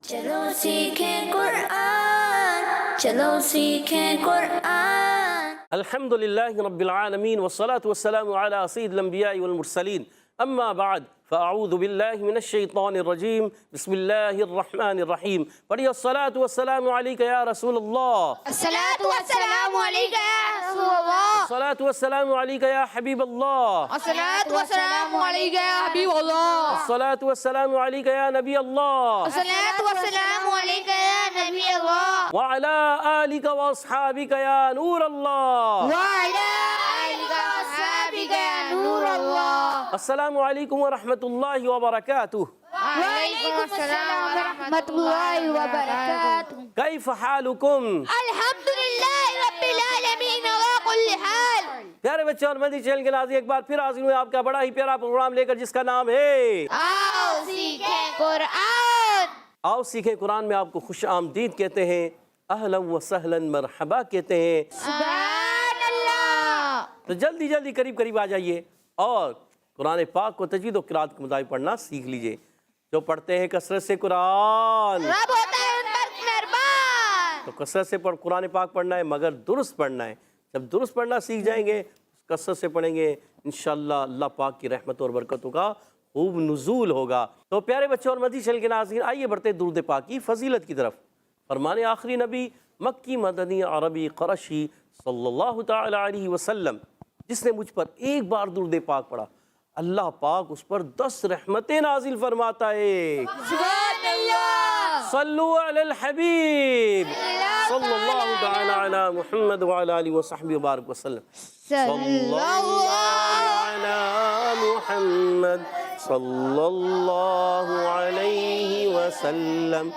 چلو سیکھیں قرآن، چلو سیکھیں قرآن۔ الحمد للہ رب العالمین والصلاة والسلام علی سید الانبیاء والمرسلین، اما بعد فاعوذ باللہ من الشیطان الرجیم، بسم اللہ الرحمن الرحیم۔ پڑھیے الصلاة والسلام علیکہ یا رسول اللہ، الصلاة والسلام علیکہ یا رسول اللہ، الصلاة والسلام علیکہ یا حبیب اللہ، الصلاة والسلام علیکہ یا حبیب اللہ، الصلاة والسلام علیکہ یا نبی اللہ، الصلاة والسلام علیکہ یا نبی اللہ، وعلی آلک واصحابک یا نور اللہ۔ وعلی آلک واصحابک یا نور اللہ۔ السلام علیکم ورحمۃ اللہ وبرکاتہ۔ وعلیکم السلام ورحمۃ اللہ وبرکاتہ۔ کیف حالکم؟ الحمدللہ رب العالمین علی کل حال۔ پیارے بچے اور مدنی چینل کے ناظرین، ایک بار پھر حاضر ہوئے آپ کا بڑا ہی پیارا پروگرام لے کر، جس کا نام ہے آؤ سیکھیں قرآن۔ آؤ سیکھیں قرآن میں آپ کو خوش آمدید کہتے ہیں، اہلا و سہلا مرحبا کہتے ہیں۔ سبحان اللہ۔ تو جلدی جلدی قریب آ جائیے اور قرآن پاک کو تجوید و قرات کے مطابق پڑھنا سیکھ لیجئے۔ جو پڑھتے ہیں کثرت سے قرآن، رب ہوتا ہے ان پر مہربان۔ تو کثرت سے قرآن پاک پڑھنا ہے، مگر درست پڑھنا ہے۔ جب درست پڑھنا سیکھ جائیں گے، کثرت سے پڑھیں گے، انشاءاللہ اللہ پاک کی رحمت اور برکتوں کا خوب نزول ہوگا۔ تو پیارے بچوں اور مدنی چینل کے ناظرین، آئیے بڑھتے درود پاک کی فضیلت کی طرف۔ فرمان آخری نبی مکی مدنی عربی قرشی صلی اللہ تعالی علیہ وسلم، جس نے مجھ پر ایک بار درود پاک پڑھا، اللہ پاک اس پر 10 رحمتیں نازل فرماتا ہے۔ سبحان اللہ۔ صلو علی الحبیب صلی اللہ تعالی علی محمد وعلی آلہ وصحبہ وبارک وسلم۔ صلی اللہ علی محمد صلی اللہ علیہ وسلم،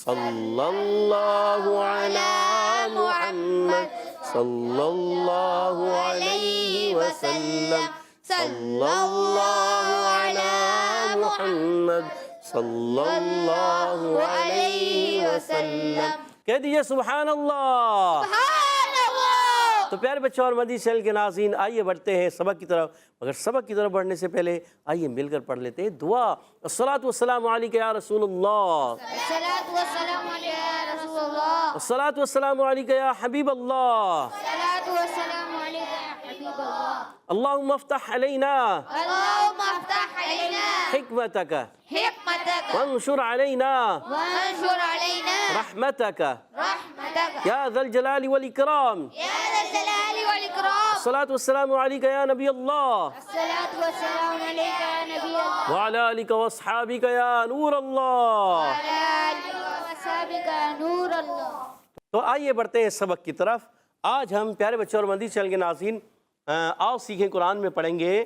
صلی اللہ علی محمد صلی اللہ علیہ وسلم، صلی اللہ علی محمد صلی اللہ علیہ وسلم۔ کہہ دیجئے سبحان اللہ۔ سبحان اللہ۔ تو پیارے بچوں اور مدنی چینل کے ناظرین، آئیے بڑھتے ہیں سبق کی طرف، مگر سبق کی طرف بڑھنے سے پہلے آئیے مل کر پڑھ لیتے ہیں دعا۔ الصلاۃ والسلام علیکہ یا رسول اللہ، الصلاة والسلام علیکہ یا رسول اللہ، الصلاۃ والسلام علیکہ یا حبیب اللہ، الصلاة والسلام علیکہ یا حبیب اللہ۔ اللہم افتح علینا اللہم افتح علینا حکمتک حکمتک وانشر علینا وانشر علینا رحمتک رحمتک یا ذا الجلال والاکرام۔ یا ذا الجلال والاکرام۔ الصلاۃ والسلام علیکہ یا نبی اللہ، الصلاة والسلام علیکہ یا نبی اللہ، وعلی آلک واصحابک یا نور اللہ۔ وعلی آلہ وصحبہ یا نور اللہ۔ تو آئیے بڑھتے ہیں سبق کی طرف۔ آج ہم پیارے بچوں اور مدنی چینل کے ناظرین، آؤ سیکھیں قرآن میں پڑھیں گے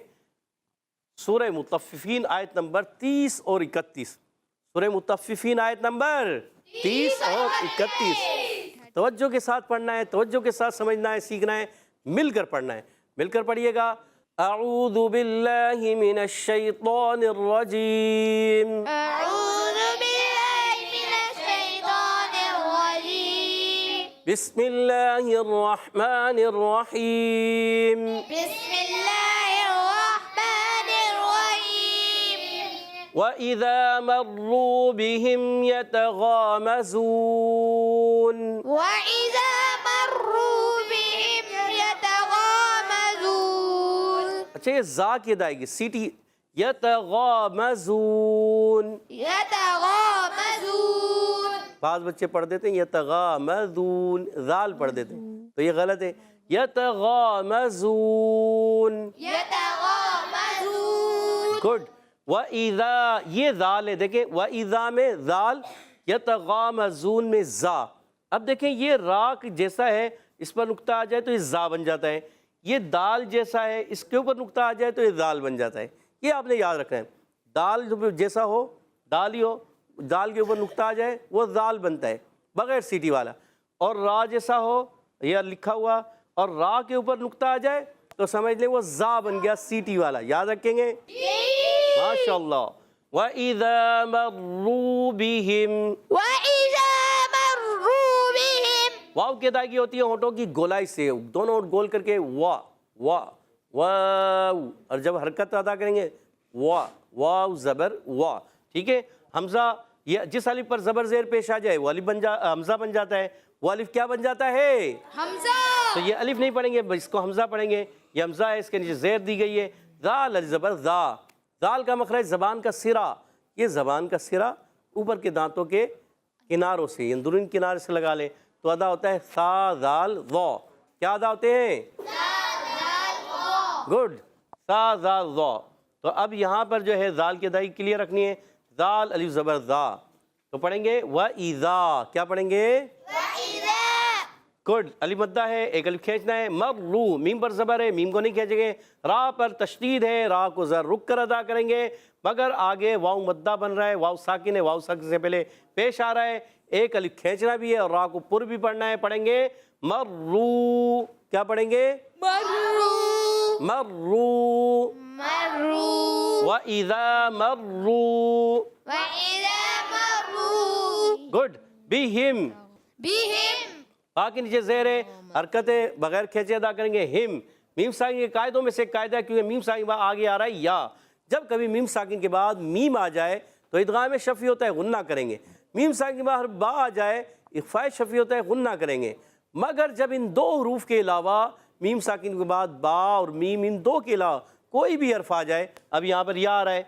سورہ مطففین آیت نمبر 30 اور 31۔ سورہ مطففین آیت نمبر 30 اور 31۔ توجہ کے ساتھ پڑھنا ہے، توجہ کے ساتھ سمجھنا ہے، سیکھنا ہے، مل کر پڑھنا ہے۔ مل کر پڑھیے گا۔ اعوذ باللہ من الشیطان الرجیم، اعوذ باللہ من الشیطان الرجیم، بسم اللہ الرحمن الرحیم۔ بسم اللہ الرحمن الرحیم۔ وَإِذَا مَرُّوا بِهِمْ يَتَغَامَزُونَ۔ وَإِذَا مَرُّوا بِهِمْ يَتَغَامَزُونَ۔ اچھا، یہ زا کی ادائیگی گی، سیٹی، یتغامزون۔ یتغامزون۔ بعض بچے پڑھ دیتے ہیں یتغامزون، ذال پڑھ دیتے ہیں، تو یہ غلط ہے، یتغامزون۔ یتغامزون۔ گڈ۔ وَإِذَا، یہ ذال ہے، دیکھیں وَإِذَا میں ذال، یتغامزون میں زا۔ اب دیکھیں یہ را جیسا ہے، اس پر نقطہ آ جائے تو یہ زا بن جاتا ہے، یہ دال جیسا ہے، اس کے اوپر نقطہ آ جائے تو یہ دال بن جاتا ہے۔ یہ آپ نے یاد رکھنا ہے، دال جو جیسا ہو، دال ہی ہو، دال کے اوپر نقطہ آ جائے وہ دال بنتا ہے بغیر سیٹی والا، اور را جیسا ہو یا لکھا ہوا اور را کے اوپر نقطہ آ جائے تو سمجھ لیں وہ زا بن گیا سیٹی والا۔ یاد رکھیں گے؟ ماشاءاللہ۔ وَإِذَا مَرُّوا بِهِمْ، وَإِذَا مَرُّوا بِهِمْ۔ واو کی ادائیگی ہوتی ہے ہونٹوں کی گولائی سے، دونوں ہونٹ گول کر کے وا وا واو، اور جب حرکت ادا کریں گے وا واو زبر وا، ٹھیک ہے؟ حمزہ یہ جس الف پر زبر زیر پیش آ جائے وہ الف حمزہ بن جاتا ہے. وہ الف کیا بن جاتا ہے؟ حمزہ. تو یہ الف نہیں پڑھیں گے، اس کو حمزہ پڑھیں گے. یہ حمزہ ہے، اس کے نیچے زیر دی گئی ہے. ذال الف زبر ذا. ذال کا مخرج زبان کا سرا. یہ زبان کا سرا اوپر کے دانتوں کے کناروں سے، اندرون کنارے سے لگا لیں تو ادا ہوتا ہے سا ذال ذا. کیا ادا ہوتے ہیں؟ گڈ. سا ذال ذا. تو اب یہاں پر جو ہے ذال کی ادائی کلیئر رکھنی ہے. ذال الف زبر ذا. تو پڑھیں گے وَإِذَا. کیا پڑھیں گے؟ گڈ. الف مدہ ہے، ایک الف کھینچنا ہے. مرو میم پر زبر ہے، میم کو نہیں کھینچیں گے. را پر تشدید ہے، را کو ذرا رک کر ادا کریں گے، مگر آگے واو مدہ بن رہا ہے، واو ساکن ہے، واو ساکن سے پہلے پیش آ رہا ہے. ایک الف کھینچنا بھی ہے اور را کو پر بھی پڑھنا ہے. پڑھیں گے مرو. کیا پڑھیں گے؟ مرو. مرو. مرو. وَإِذَا مرو. وَإِذَا مرو. گڈ. بِهِم. بِهِم. باقی نیچے زیر ہے، حرکتیں بغیر کھینچے ادا کریں گے. ہم میم ساکن کے قاعدوں میں سے ایک قاعدہ ہے، کیونکہ میم ساکن کے بعد آگے آ رہا ہے یا. جب کبھی میم ساکن کے بعد میم آ جائے تو ادغام شفعی ہوتا ہے، غنہ کریں گے. میم ساکن کے بعد با آ جائے اخفاء شفعی ہوتا ہے، غنہ کریں گے. مگر جب ان دو حروف کے علاوہ میم ساکن کے بعد با اور میم، ان دو کے علاوہ کوئی بھی حرف آ جائے، اب یہاں پر یا آ رہا ہے،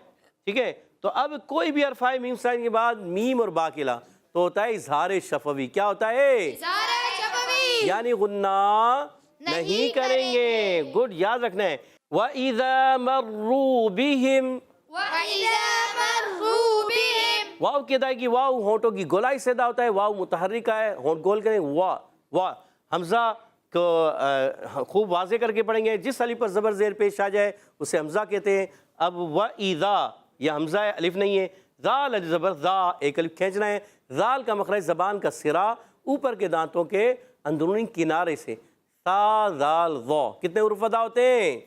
ٹھیک ہے، تو اب کوئی بھی حرف آئے میم ساکن کے بعد میم اور با کے علاوہ تو ہوتا ہے اظہار شفوی. کیا ہوتا ہے؟ اظہار شفوی. یعنی غنہ نہیں کریں گے. گڈ. یاد رکھنا ہے وَإِذَا مَرُّوا بِهِمْ. وَإِذَا مروا بِهِمْ. واو کی ادائیگی، واو ہونٹوں کی گولائی سے ادا ہوتا ہے. واو متحرک ہے، ہونٹ گول کریں. وا. حمزہ کو خوب واضح کر کے پڑھیں گے. جس الف پر زبر زیر پیش آ جائے اسے حمزہ کہتے ہیں. اب وَإِذَا یہ حمزہ ہے، الف نہیں ہے. ذال الف زبر ذا، ایک الف کھینچنا ہے. ذال کا مخرج زبان کا سرا اوپر کے دانتوں کے اندرونی کنارے سے. سا ذال ذا. کتنے حروف ادا ہوتے ہیں؟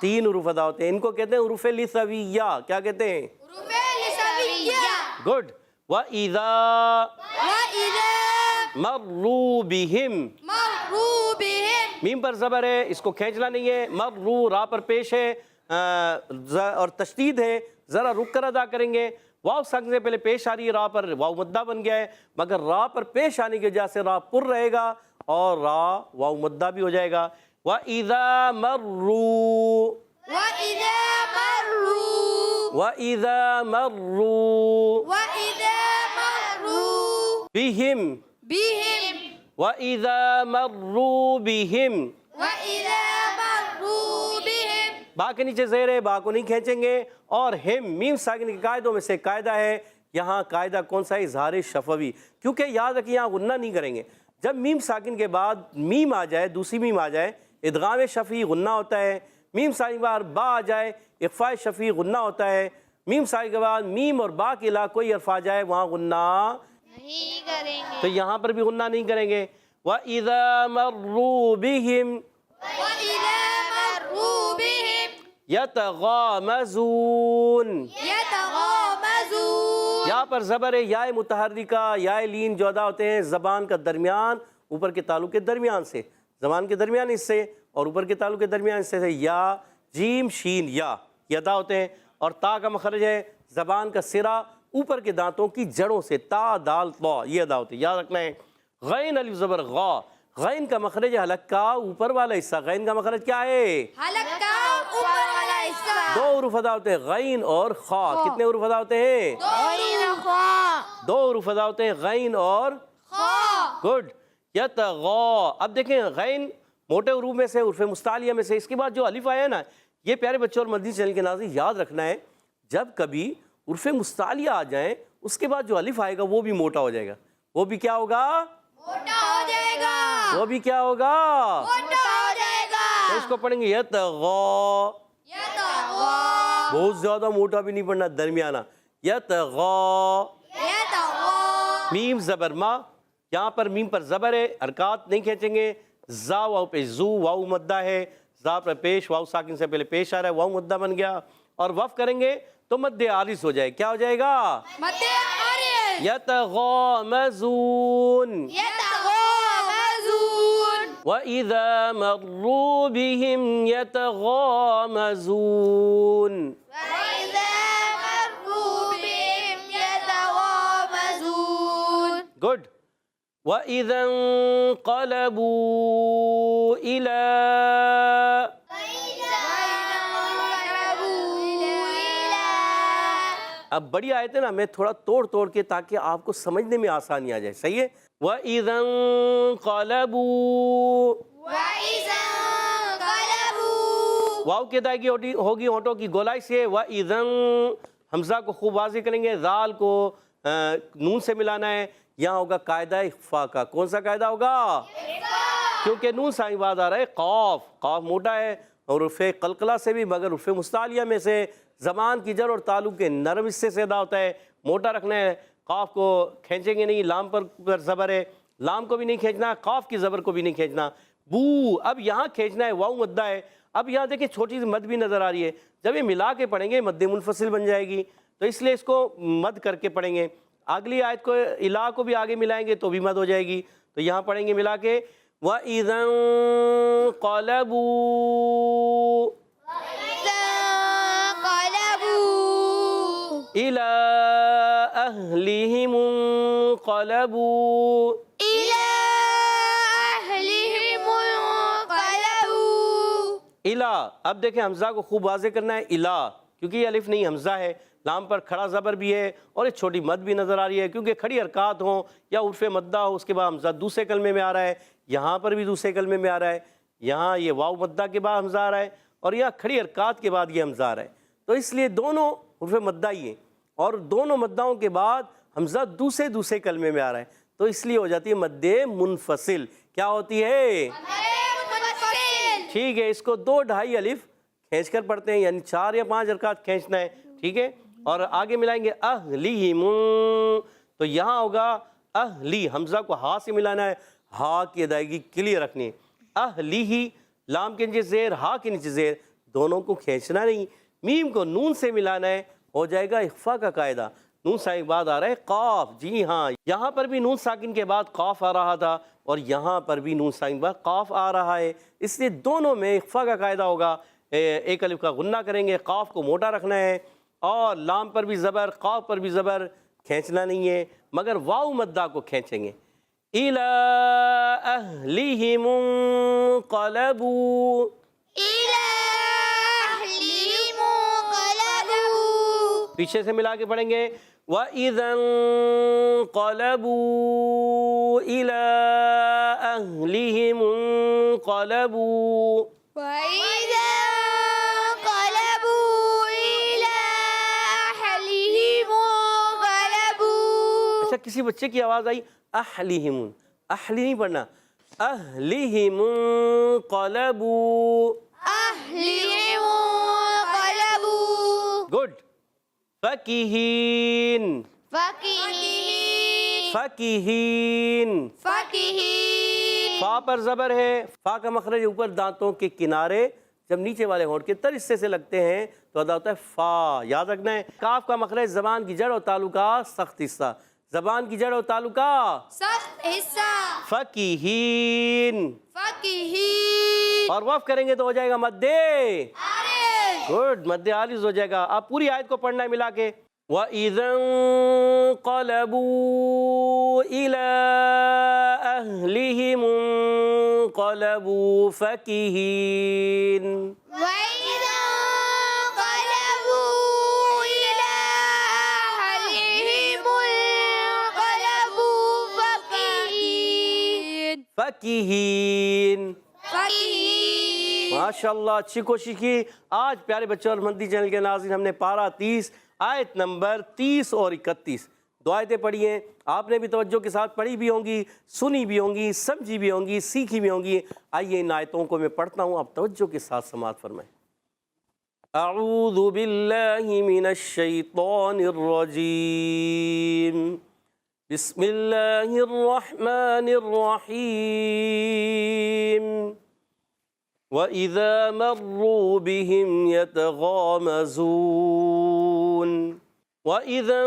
3 حروف ادا ہوتے ہیں. ان کو کہتے ہیں حروف لثویہ. کیا کہتے ہیں؟ حروف لثویہ. گڈ. وَإِذَا وَإِذَا مروا بِهِمْ. مروا بِهِمْ. میم پر زبر ہے، اس کو کھینچنا نہیں ہے. مرو را پر پیش ہے اور تشدید ہے، ذرا رک کر ادا کریں گے. واو ساکن سے پہلے پیش آ رہی ہے، را پر واو مدہ بن گیا ہے، مگر را پر پیش آنے کی وجہ سے را پر رہے گا اور را واو مدہ بھی ہو جائے گا. وَإِذَا مروا. وَإِذَا مروا. وَإِذَا مروا وَإِذَا مروا بِهِمْ. بِهِمْ. وَإِذَا مروا بِهِمْ. وَإِذَا مروا بِهِمْ. با کے نیچے زیر ہے، با کو نہیں کھینچیں گے. اور ہم میم ساکن کے قاعدوں میں سے قاعدہ ہے. یہاں قاعدہ کون سا ہے؟ اظہار شفوی. کیونکہ یاد رکھیں یہاں غنہ نہیں کریں گے. جب میم ساکن کے بعد میم آ جائے، دوسری میم آ جائے، ادغام شفعی غنہ ہوتا ہے. میم ساکن کے بعد با آ جائے، اخفاء شفعی غنہ ہوتا ہے. میم ساکن کے بعد میم اور با کے علاوہ کوئی حرف آ جائے وہاں غنہ نہیں کریں گے. تو یہاں پر بھی غنہ نہیں کریں گے. وَإِذَا مَرُّوا بِهِمْ وَإِذَا مروا بِهِمْ يَتَغَامَزُونَ. يَتَغَامَزُونَ. یہاں پر زبر ہے، یا متحرکہ یا لین جو ادا ہوتے ہیں زبان کا درمیان اوپر کے تعلق کے درمیان سے، زبان کے درمیان حصے اور اوپر کے تعلق کے درمیان حصے سے. یا جیم شین یا یہ ادا ہوتے ہیں. اور تا کا مخرج ہے زبان کا سرا اوپر کے دانتوں کی جڑوں سے. تا دال طا یہ ادا ہوتے ہیں. یاد رکھنا ہے. غین الف زبر غا. غین کا مخرج ہے حلق کا اوپر والا حصہ. غین کا مخرج کیا ہے؟ حلق کا اوپر والا حصہ. 2 حروف ادا ہوتے ہیں، غین اور خا. کتنے حروف ادا ہوتے ہیں؟ 2 حروف ادا ہوتے ہیں، غین اور گڈ. یتغا. اب دیکھیں غین موٹے حروف میں سے، حروف مستعلیہ میں سے. اس کے بعد جو الف آیا ہے نا، یہ پیارے بچوں اور مدنی چینل کے ناظرین یاد رکھنا ہے، جب کبھی حروف مستعلیہ آ جائیں اس کے بعد جو الف آئے گا وہ بھی موٹا ہو جائے گا. وہ بھی کیا ہوگا؟ موٹا ہو جائے گا. وہ بھی کیا ہوگا؟ موٹا ہو جائے گا. تو اس کو پڑھیں گے یتغا. یتغا. بہت زیادہ موٹا بھی نہیں پڑھنا، درمیانہ. یتغا. یتغا. میم زبر ما. یہاں پر میم پر زبر ہے، حرکات نہیں کھینچیں گے. زا واو پہ زو، واو مدہ ہے. زا پر پیش، واو ساکن سے پہلے پیش آ رہا ہے، واو مدہ بن گیا. اور وف کریں گے تو مد عارض ہو جائے. کیا ہو جائے گا؟ مد عارض. یتغامزون. یتغامزون. وَإِذَا مَرُّوا بِهِمْ يَتَغَامَزُونَ. وَإِذَا مروا بِهِمْ گڈ. وَإِذَا انقلبوا إِلَى اب بڑی آیتیں نا میں تھوڑا توڑ کے تاکہ آپ کو سمجھنے میں آسانی آ جائے. صحیح ہے. وَإِذَا انقلبوا واو کی ادائیگی ہوگی ہونٹوں کی گولائی سے. وَإِذًا حمزہ کو خوب واضح کریں گے, ذال کو نون سے ملانا ہے. یہاں ہوگا قاعدہ اخفا کا. کون سا قاعدہ ہوگا؟ کیونکہ نون سائیں بعد آ رہا ہے قاف. قاف موٹا ہے اور حرف قلقلہ سے بھی, مگر حرف مستعلیہ میں سے زبان کی جڑ اور تعلق کے نرم حصے سے ادا ہوتا ہے. موٹا رکھنا ہے. قاف کو کھینچیں گے نہیں, لام پر زبر ہے, لام کو بھی نہیں کھینچنا, قاف کی زبر کو بھی نہیں کھینچنا. بو اب یہاں کھینچنا ہے, واو مدہ ہے. اب یہاں دیکھیں چھوٹی سی مد بھی نظر آ رہی ہے. جب یہ ملا کے پڑھیں گے مد منفصل بن جائے گی, تو اس لیے اس کو مد کر کے پڑھیں گے. اگلی آیت کو الا کو بھی آگے ملائیں گے تو بھی مد ہو جائے گی. تو یہاں پڑھیں گے ملا کے وَإِذَا انقلبوا إِلَىٰ أَهْلِهِمُ انقلبوا. الا اب دیکھیں حمزہ کو خوب واضح کرنا ہے. الا کیونکہ یہ الف نہیں حمزہ ہے, لام پر کھڑا زبر بھی ہے اور ایک چھوٹی مد بھی نظر آ رہی ہے. کیونکہ کھڑی حرکات ہوں یا عرف مدہ ہو, اس کے بعد حمزہ دوسرے کلمے میں آ رہا ہے. یہاں پر بھی دوسرے کلمے میں آ رہا ہے. یہاں یہ واو مدہ کے بعد حمزہ آ رہا ہے اور یہاں کھڑی حرکات کے بعد یہ حمزہ آ رہا ہے. تو اس لیے دونوں حرف مدہ ہی ہیں اور دونوں مداؤں کے بعد حمزہ دوسرے کلمے میں آ رہا ہے. تو اس لیے ہو جاتی ہے مد منفصل. کیا ہوتی ہے؟ ٹھیک ہے. اس کو 2-2.5 الف کھینچ کر پڑھتے ہیں, یعنی 4 یا 5 حرکات کھینچنا ہے. ٹھیک ہے. اور آگے ملائیں گے اہلیہم, تو یہاں ہوگا اہلی, حمزہ کو ہا سے ملانا ہے, ہا کی ادائیگی کلیئر رکھنی ہے. اہلیہ لام کے نیچے زیر, ہا کے نیچے زیر, دونوں کو کھینچنا نہیں. میم کو نون سے ملانا ہے, ہو جائے گا اخفا کا قاعدہ. نون ساکن کے بعد آ رہا ہے قاف. جی ہاں, یہاں پر بھی نون ساکن کے بعد قاف آ رہا تھا اور یہاں پر بھی نون ساکن کے بعد قاف آ رہا ہے. اس لیے دونوں میں اخفا کا قاعدہ ہوگا. ایک الف کا غنہ کریں گے, قاف کو موٹا رکھنا ہے اور لام پر بھی زبر, قاف پر بھی زبر, کھینچنا نہیں ہے, مگر واو مدہ کو کھینچیں گے. إِلَىٰ أَهْلِهِمُ انقلبوا پیچھے سے ملا کے پڑھیں گے وَإِذَا انقلبوا إِلَىٰ أَهْلِهِمُ انقلبوا. اچھا کسی بچے کی آواز آئی اہلیہم, اہلی نہیں پڑھنا, اہلیہم انقلبوا. گڈ. فَكِهِينَ فَكِهِينَ فا پر زبر ہے. فا کا مخرج اوپر دانتوں کے کنارے جب نیچے والے ہونٹ کے تر حصے سے لگتے ہیں تو ادا ہوتا ہے فا. یاد رکھنا ہے. کاف کا مخرج زبان کی جڑ اور تعلقہ سخت حصہ, زبان کی جڑ اور تعلقہ فَكِهِينَ. اور وقف کریں گے تو ہو جائے گا مد گڈ, مد عارض ہو جائے گا. آپ پوری آیت کو پڑھنا ہے ملا کے وَإِذَا انقلبوا إِلَىٰ أَهْلِهِمُ انقلبوا فَكِهِينَ. فَكِهِينَ. ماشاءاللہ اچھی کوشش کی. آج پیارے بچوں اور مدنی چینل کے ناظرین ہم نے پارہ 30 آیت نمبر 30 اور 31 دو آیتیں پڑھی ہیں. آپ نے بھی توجہ کے ساتھ پڑھی بھی ہوں گی, سنی بھی ہوں گی, سمجھی بھی ہوں گی, سیکھی بھی ہوں گی. آئیے ان آیتوں کو میں پڑھتا ہوں, آپ توجہ کے ساتھ سماعت فرمائیں. اعوذ باللہ من الشیطان الرجیم. بسم اللہ الرحمن الرحیم. وَإِذَا مَرُّوا بِهِمْ يَتَغَامَزُونَ وَإِذَا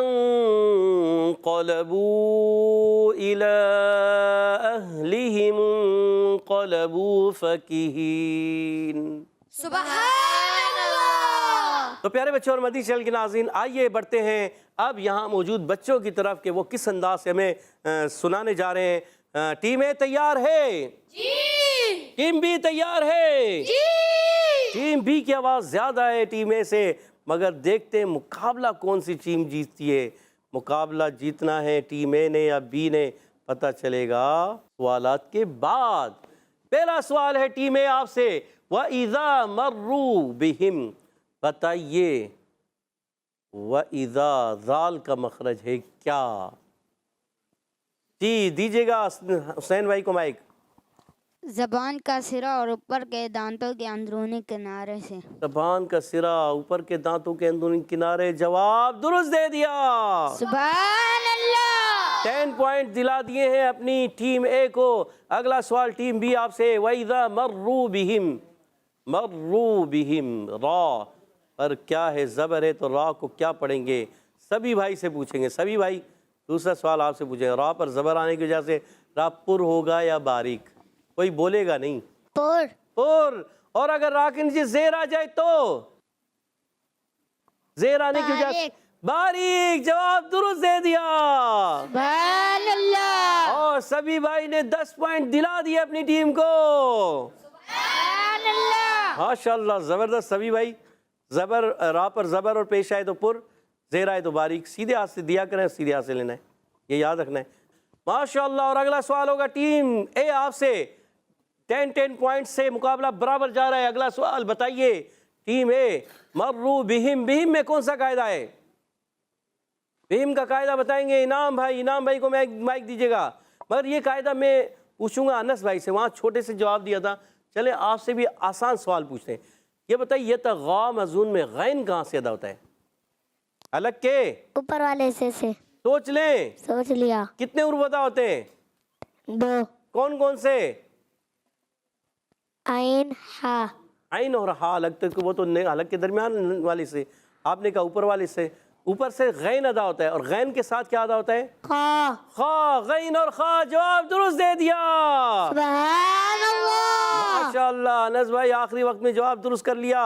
انقلبوا إِلَىٰ أَهْلِهِمُ انقلبوا فَكِهِينَ. سبحان اللہ. تو پیارے بچوں اور مدنی چینل کے ناظرین، آئیے بڑھتے ہیں اب یہاں موجود بچوں کی طرف کہ وہ کس انداز سے ہمیں سنانے جا رہے ہیں. ٹیم اے تیار ہے؟ جی. ٹیم بی تیار ہے؟ جی. ٹیم بی کی آواز زیادہ ہے ٹیم اے سے، مگر دیکھتے ہیں مقابلہ کون سی ٹیم جیتتی ہے. مقابلہ جیتنا ہے ٹیم اے نے یا بی نے، پتہ چلے گا سوالات کے بعد. پہلا سوال ہے ٹیم اے آپ سے، وَإِذَا مَرُّوا بِهِمْ، بتائیے وَإِذَا ذال کا مخرج ہے کیا؟ جی دیجیے گا حسین بھائی کو مائک. زبان کا سرا اور اوپر کے دانتوں کے اندرونی کنارے سے. زبان کا سرا اوپر کے دانتوں کے اندرونی کنارے. جواب درست دے دیا. سبحان اللہ. 10 پوائنٹ دلا دیے ہیں اپنی ٹیم اے کو. اگلا سوال ٹیم بی آپ سے، وَإِذَا مَرُّوا بِهِمْ، مَرُّوا بِهِمْ، را پر کیا ہے؟ زبر ہے تو را کو کیا پڑھیں گے؟ سبھی بھائی سے پوچھیں گے. سبھی بھائی دوسرا سوال آپ سے پوچھیں گے. را پر زبر آنے کی وجہ سے را پر ہوگا یا باریک؟ کوئی بولے گا نہیں. پر. پر. اور اگر را کے نیچے زیر آ جائے تو؟ زیر آنے کی وجہ سے باریک. جواب درست دے دیا. سبحان اللہ. اور سبھی بھائی نے 10 پوائنٹ دلا دیے اپنی ٹیم کو. سبحان اللہ. ماشاءاللہ زبردست. سبھی بھائی زبر، را پر زبر اور پیش آئے تو پر، زیر آئے تو باریک. سیدھے ہاتھ سے دیا کریں، سیدھے ہاتھ سے لینا ہے، یہ یاد رکھنا ہے. ماشاءاللہ. اور اگلا سوال ہوگا ٹیم اے آپ سے. 10 پوائنٹ سے مقابلہ برابر جا رہا ہے. اگلا سوال بتائیے ٹیم اے، مروا بہم، بہم میں کون سا قاعدہ ہے؟ بہم کا قاعدہ بتائیں گے انعام بھائی. انعام بھائی کو مائک دیجیے گا. مگر یہ قاعدہ میں پوچھوں گا انس بھائی سے، وہاں چھوٹے سے جواب دیا تھا. چلیں آپ سے بھی آسان سوال پوچھتے ہیں. یہ بتائیے یتغامزون میں غین کہاں سے ادا ہوتا ہے؟ الگ کے اوپر والے سے. سوچ لیں. سوچ لیا. کتنے حروف ادا ہوتے ہیں؟ 2. کون کون سے؟ عین، ہا. عین اور ہا الگ تک، وہ تو الگ کے درمیان والے سے. آپ نے کہا اوپر والے سے. اوپر سے غین ادا ہوتا ہے، اور غین کے ساتھ کیا ادا ہوتا ہے؟ خا. خا. غین اور خا. جواب درست دے دیا. سبحان اللہ. ماشاءاللہ. انس بھائی آخری وقت میں جواب درست کر لیا.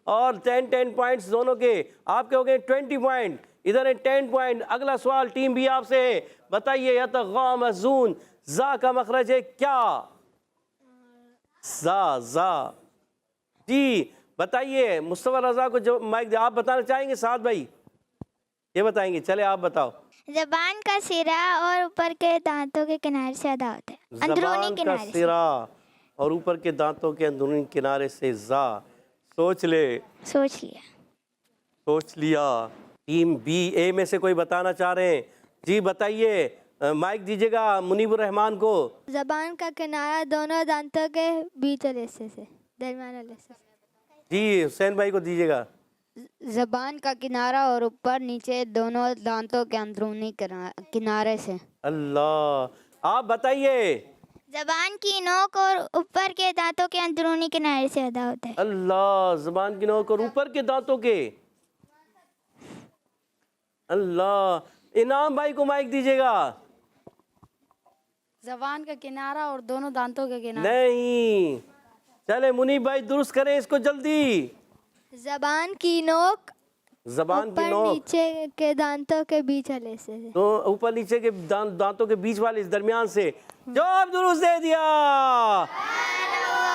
اور 10 پوائنٹس دونوں کے. آپ کے ہو گئے 20 پوائنٹ، ادھر ہے 10 پوائنٹ. اگلا سوال ٹیم بھی آپ سے ہے. بتائیے یتغامزون، زا کا مخرج ہے کیا؟ زا. جی بتائیے. مصطفیٰ رضا کو جو مائک دے، آپ بتانا چاہیں گے؟ سعد بھائی یہ بتائیں گے. چلے آپ بتاؤ. زبان کا سرا اور اوپر کے دانتوں کے کنارے سے ادا ہوتا ہے. اندرونی زبان کا کنارے سے. سرا اور اوپر کے دانتوں کے اندرونی کنارے سے. زا. سوچ لے. سوچ لیا. سوچ لیا. ٹیم بی اے میں سے کوئی بتانا چاہ رہے ہیں؟ جی بتائیے. مائک دیجیے گا منیب الرحمان کو. زبان کا کنارہ دونوں دانتوں کے بیچ والے حصے سے، درمیان والے حصے سے. جی حسین بھائی کو دیجیے گا. زبان کا کنارہ اور اوپر نیچے دونوں دانتوں کے اندرونی کنارے سے. اللہ. آپ بتائیے. زبان کی نوک اور اوپر کے دانتوں کے اندرونی کنارے سے ادا ہوتا ہے. اللہ. زبان کی نوک اور اوپر کے دانتوں کے. اللہ. انعام بھائی کو مائک دیجیے گا. زبان کا کنارہ اور دونوں دانتوں کے کنارے. نہیں. چلے منیب بھائی درست کریں اس کو جلدی. زبان کی نوک زبان کی اوپر نوک نیچے کے دانتوں کے بیچ والے سے. تو اوپر نیچے کے دانتوں کے بیچ والے اس درمیان سے. جواب درست دے دیا.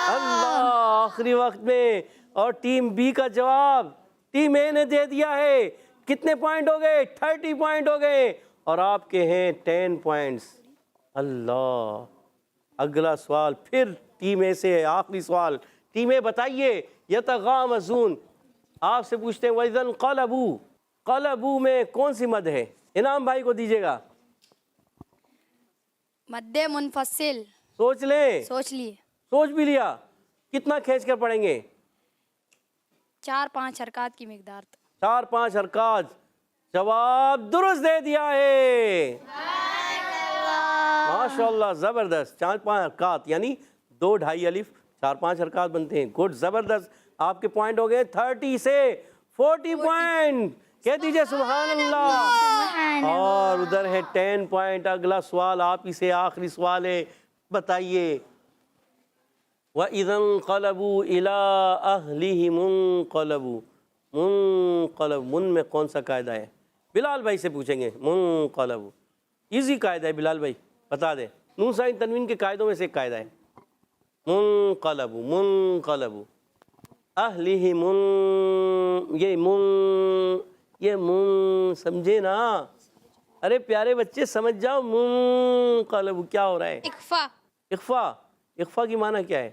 اللہ. آخری وقت میں. اور ٹیم بی کا جواب ٹیم اے نے دے دیا ہے. کتنے پوائنٹ ہو گئے؟ 30 پوائنٹ ہو گئے. اور آپ کے ہیں 10 پوائنٹس. اللہ. اگلا سوال پھر ٹیم اے سے ہے. آخری سوال ٹیم اے بتائیے. یتغامزون آپ سے پوچھتے ہیں وَإِذَا انقلبوا، قلبو میں کون سی مد ہے؟ انعام بھائی کو دیجیے گا. مد منفصل. سوچ لیں. سوچ لیے. سوچ بھی لیا. کتنا کھینچ کر پڑھیں گے؟ 4-5 حرکات کی مقدار. 4-5 حرکات. جواب درست دے دیا ہے. ماشاءاللہ زبردست. 4-5 حرکات یعنی 2-2.5 الف 4-5 حرکات بنتے ہیں. گڈ. زبردست. آپ کے پوائنٹ ہو گئے 30 سے 40 پوائنٹ. کہہ دیجئے سبحان اللہ. اور ادھر ہے 10 پوائنٹ. اگلا سوال آپ ہی سے آخری سوال ہے. بتائیے وَإِذَا انقلبوا إِلَىٰ أَهْلِهِمْ انقلبوا، منقلب، من میں کون سا قاعدہ ہے؟ بلال بھائی سے پوچھیں گے. منقلب ایزی قاعدہ ہے بلال بھائی، بتا دیں. نون ساکن تنوین کے قاعدوں میں سے ایک قاعدہ ہے. منقلب، منقلب اہلہم، یہ من سمجھے نا، ارے پیارے بچے سمجھ جاؤ. منقلب کیا ہو رہا ہے؟ اخفا. اخفا. اخفا کی معنی کیا ہے؟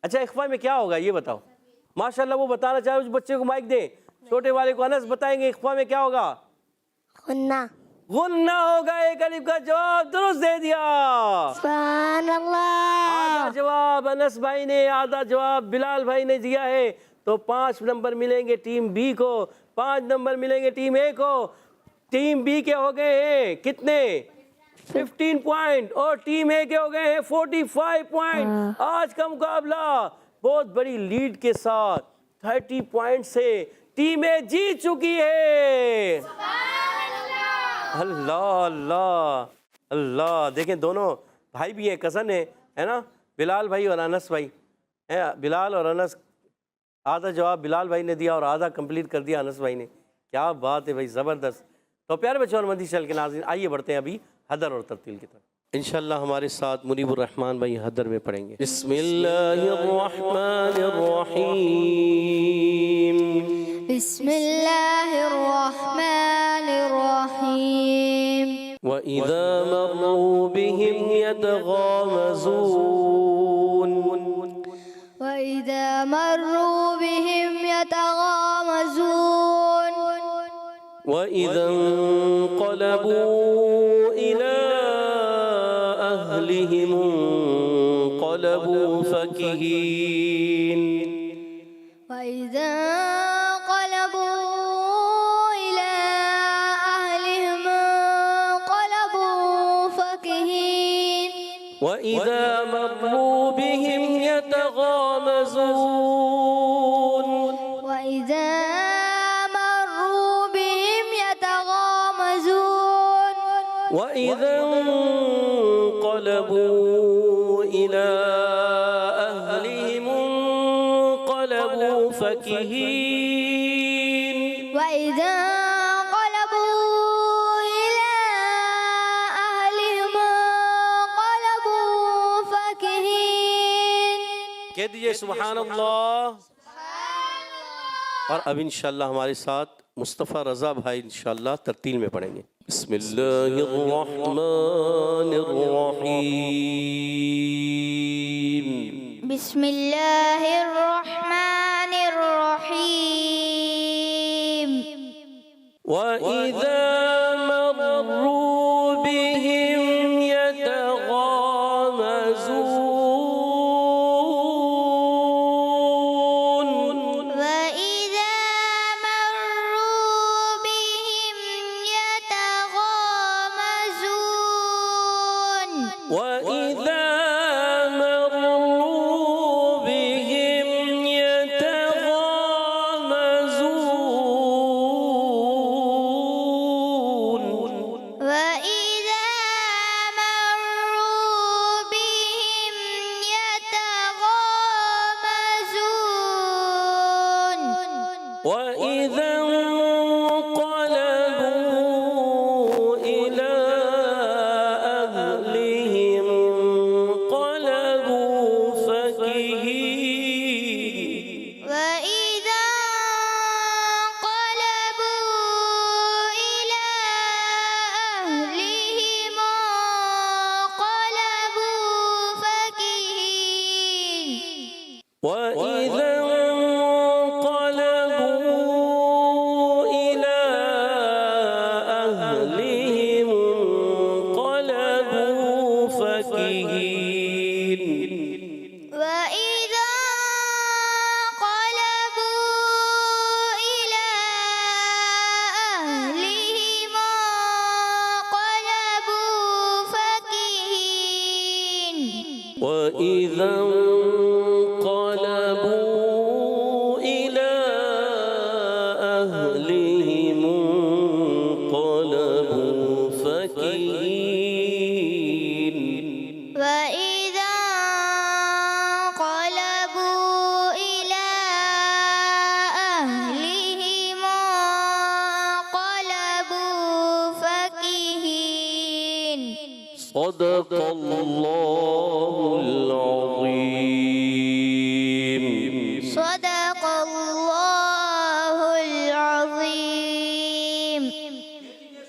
اچھا اخفا میں کیا ہوگا یہ بتاؤ. ماشاءاللہ وہ بتانا چاہے اس بچے کو مائک دیں، چھوٹے والے کو. انس بتائیں گے اخفا میں کیا ہوگا؟ غنہ. غنہ ہوگا. ایک الف کا جواب درست دے دیا. سبحان اللہ. آدھا جواب انس بھائی نے، آدھا جواب بلال بھائی نے دیا ہے. تو 5 نمبر ملیں گے ٹیم بی کو، 5 نمبر ملیں گے ٹیم اے کو. ٹیم بی کے ہو گئے ہیں کتنے؟ 15 پوائنٹ، اور ٹیم اے کے ہو گئے ہیں 45 پوائنٹ. آج کا مقابلہ بہت بڑی لیڈ کے ساتھ 30 پوائنٹ سے ٹیم اے جیت چکی ہے. اللہ اللہ اللہ. دیکھیں دونوں بھائی بھی ہیں، کزن ہیں، ہے نا، بلال بھائی اور انس بھائی. بلال اور انس، آدھا جواب بلال بھائی نے دیا اور آدھا کمپلیٹ کر دیا انس بھائی نے. کیا بات ہے بھائی، زبردست. تو پیارے بچوں اور مدنی چینل کے ناظرین، آئیے بڑھتے ہیں ابھی حدر اور ترتیل کی طرف. انشاءاللہ ہمارے ساتھ منیب الرحمن بھائی حدر میں پڑھیں گے. بسم اللہ الرحمن الرحیم. بسم اللہ الرحمن الرحیم. وَإِذَا مَرُّوا بِهِمْ يَتَغَامَزُونَ. وَإِذَا مَرُّوا بِهِمْ يَتَغَامَزُونَ. وَإِذَا انقلبوا إِلَىٰ أَهْلِهِمْ انقلبوا فَكِهِينَ. وَإِذَا انقلبوا إِلَىٰ أَهْلِهِمْ انقلبوا فَكِهِينَ. وَإِذَا مَرُّوا بِهِمْ يَتَغَامَزُونَ. وَإِذَا مَرُّوا بِهِمْ يَتَغَامَزُونَ. وَإِذَا انقلبوا إِلَىٰ أَهْلِهِمْ انقلبوا فَكِهِينَ. وَإِذَا انقلبوا إِلَىٰ أَهْلِهِمْ انقلبوا فَكِهِينَ. کہہ دیجئے سبحان اللہ. اور اب انشاءاللہ ہمارے ساتھ مصطفیٰ رضا بھائی انشاءاللہ ترتیل میں پڑھیں گے. بسم اللہ الرحمن الرحیم. بسم اللہ الرحمن الرحیم. وَإِذَا مَرُّوا بِهِمْ يَتَغَامَزُونَ. وَإِذَا مَرُّوا بِهِمْ يَتَغَامَزُونَ. وَإِذَا مَرُّوا بِهِمْ يَتَغَامَزُونَ. وَإِذَا مَرُّوا بِهِمْ يَتَغَامَزُونَ. وَإِذَا انقلبوا إِلَىٰ أَهْلِهِمْ انقلبوا فَكِهِينَ. وَإِذَا انقلبوا إِلَىٰ أَهْلِهِمْ انقلبوا فَكِهِينَ. وَإِذَا انقلبوا إِلَىٰ أَهْلِهِمْ انقلبوا فَكِهِينَ. وَإِذَا انقلبوا إِلَىٰ أَهْلِهِمْ انقلبوا فَكِهِينَ. وَإِذَا انقلبوا إِلَىٰ أَهْلِهِمْ انقلبوا فَكِهِينَ. وَإِذَا صدق اللہ العظیم. صدق اللہ العظیم.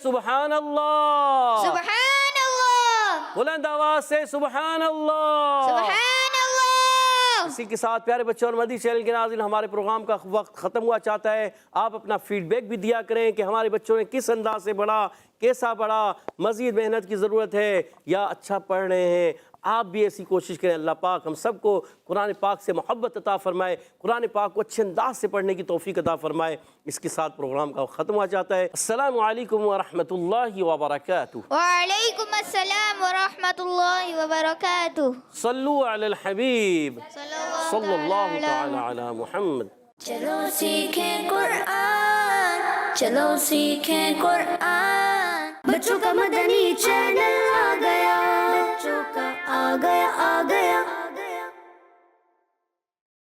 سبحان اللہ. سبحان اللہ. بلند آواز سے سبحان اللہ. سبحان اللہ. اسی کے ساتھ پیارے بچوں اور مدنی چینل کے ناظرین، ہمارے پروگرام کا وقت ختم ہوا چاہتا ہے. آپ اپنا فیڈ بیک بھی دیا کریں کہ ہمارے بچوں نے کس انداز سے پڑھا، کیسا پڑھا، مزید محنت کی ضرورت ہے یا اچھا پڑھ رہے ہیں. آپ بھی ایسی کوشش کریں. اللہ پاک ہم سب کو قرآن پاک سے محبت عطا فرمائے، قرآن پاک کو اچھے انداز سے پڑھنے کی توفیق عطا فرمائے. اس کے ساتھ پروگرام کا ختم ہوا چاہتا ہے. السلام علیکم ورحمۃ اللہ وبرکاتہ. وعلیکم السلام ورحمۃ اللہ وبرکاتہ. صلو علی الحبیب صلی اللہ تعالی علی محمد. چلو سیکھیں قرآن، چلو سیکھیں قرآن. بچوں کا مدنی چینل آ گیا، بچوں کا آ گیا.